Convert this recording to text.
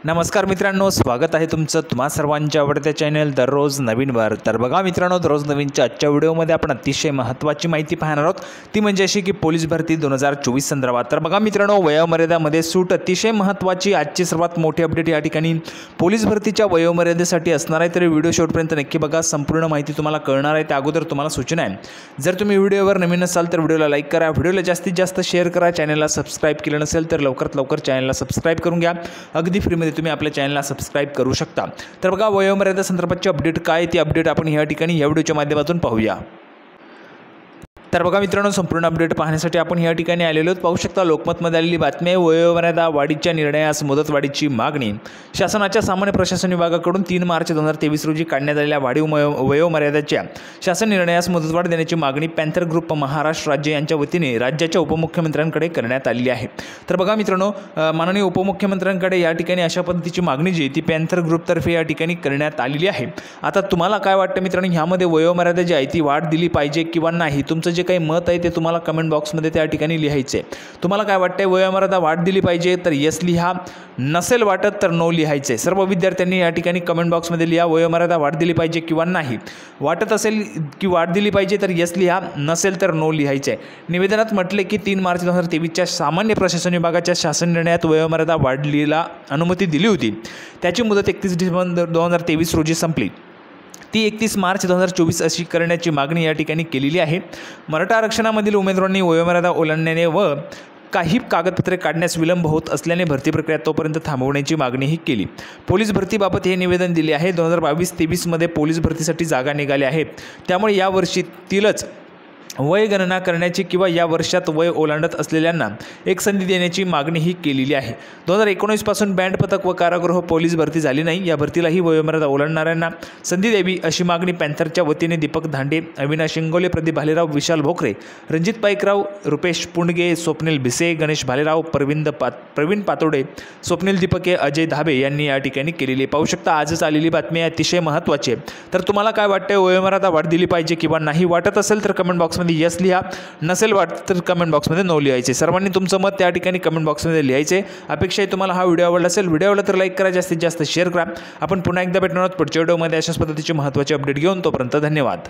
नमस्कार मित्रांनो, स्वागत आहे तुमचं तुम्हा सर्वांच्या आवडत्या चॅनल दररोज नवीन वर। तर बघा मित्रांनो, दररोज नवीनच्या आजच्या व्हिडिओमध्ये आपण अतिशय महत्त्वाची माहिती पाहणार आहोत। ती म्हणजे अशी की पोलीस भरती 2024 संदर्भात। तर बघा मित्रांनो, वयोमर्यादेमध्ये सूट अतिशय महत्त्वाची आजची सर्वात मोठी अपडेट या ठिकाणी पोलीस भरतीच्या वयोमर्यादेसाठी असणार आहे। तर व्हिडिओ शेवटपर्यंत नक्की बघा, संपूर्ण माहिती तुम्हाला कळणार आहे। त्या अगोदर तुम्हाला सूचना आहे, जर तुम्ही व्हिडिओवर नवीन असाल तर व्हिडिओला लाईक करा, व्हिडिओला जास्तीत जास्त शेअर करा, चॅनलला सबस्क्राइब केलं नसेल तर लवकरात लवकर चॅनलला सबस्क्राइब करून घ्या। अगदी फ्रीमध्ये तुम्ही आपल्या चॅनलला सबस्क्राइब करू शकता। तर बघा, वयोमर्यादा संदर्भाची अपडेट काय ती अपडेट आपण या ठिकाणी या व्हिडिओच्या माध्यमातून पाहूया। तर बघा मित्रांनो, संपूर्ण अपडेट पाहण्यासाठी आपण या ठिकाणी आलेलो आहोत। पाहू शकता, लोकमतमध्ये आलेली बातमी आहे, वयोमर्यादा वाढीच्या निर्णयास मुदतवाढीची मागणी। शासनाच्या सामान्य प्रशासन विभागाकडून 3 मार्च 2023 रोजी काढण्यात आलेल्या वाढीव वयोमर्यादेच्या शासन निर्णयास मुदतवाढ देण्याची मागणी पॅन्थर ग्रुप महाराष्ट्र राज्य यांच्या वतीने राज्याच्या उपमुख्यमंत्र्यांकडे करण्यात आलेली आहे। तर बघा मित्रांनो, माननीय उपमुख्यमंत्र्यांकडे या ठिकाणी अशा पद्धतीची मागणी जी ती पॅन्थर ग्रुपतर्फे या ठिकाणी करण्यात आलेली आहे। आता तुम्हाला काय वाटतं मित्रांनो, ह्यामध्ये वयोमर्यादा जी आहे ती वाढ दिली पाहिजे किंवा नाही? तुमचं जे काही मत आहे ते तुम्हाला कमेंट बॉक्समध्ये त्या ठिकाणी लिहायचे। तुम्हाला काय वाटतंय, वयोमर्यादा वाढ दिली पाहिजे तर यस लिहा, नसेल वाटत तर नो लिहायचे। सर्व विद्यार्थ्यांनी या ठिकाणी कमेंट बॉक्समध्ये लिहा, वयोमर्यादा वाढ दिली पाहिजे किंवा नाही। वाटत असेल की वाढ दिली पाहिजे तर यस लिहा, नसेल तर नो लिहायचे। निवेदनात म्हटले की 3 मार्च 2023च्या सामान्य प्रशासन विभागाच्या शासन निर्णयात वयोमर्यादा वाढीला अनुमती दिली होती। त्याची मुदत 31 डिसेंबर 2023 रोजी संपली, ती 31 मार्च 2024 अशी करण्याची मागणी या ठिकाणी केलेली आहे। मराठा आरक्षणामधील उमेदवारांनी वयोमर्यादा ओलांडण्याने व काही कागदपत्रे काढण्यास विलंब होत असल्याने भरती प्रक्रिया तोपर्यंत थांबवण्याची मागणीही केली। पोलीस भरतीबाबत हे निवेदन दिले आहे। 2022-23 मध्ये पोलीस भरतीसाठी जागा निघाल्या आहेत, त्यामुळे या वर्षीतीलच वय गणना करण्याची किंवा या वर्षात वय ओलांडत असलेल्यांना एक संधी देण्याची मागणीही केलेली आहे। 2019 पासून बँड पथक व कारागृह पोलीस भरती झाली नाही, या भरतीलाही वयोमर्यादा ओलांडणाऱ्यांना संधी द्यावी अशी मागणी पॅन्थरच्या वतीने दीपक धांडे, अविनाश इंगोले, प्रदीप भालेराव, विशाल भोकरे, रणजित पाईकराव, रुपेश पुंडगे, स्वप्नील भिसे, गणेश भालेराव, प्रवीण पातोडे, स्वप्नील दीपके, अजय धाबे यांनी या ठिकाणी केलेली। पाहू शकता, आजच आलेली बातमी अतिशय महत्त्वाची आहे। तर तुम्हाला काय वाटतं, वयोमर्यादा वाढ दिली पाहिजे किंवा नाही? वाटत असेल तर कमेंट बॉक्स यस लिहा, नसेल वाटत तर कमेंट बॉक्समध्ये नो लिहायचे। सर्वांनी तुमचं मत त्या ठिकाणी कमेंट बॉक्समध्ये लिहायचे। अपेक्षा आहे तुम्हाला हा व्हिडिओ आवडला असेल, व्हिडिओ आवडला तर लाईक करा, जास्तीत जास्त शेअर करा। आपण पुन्हा एकदा भेटणार आहोत पुढच्या व्हिडिओमध्ये अशाच पद्धतीची महत्त्वाची अपडेट घेऊन। तोपर्यंत धन्यवाद।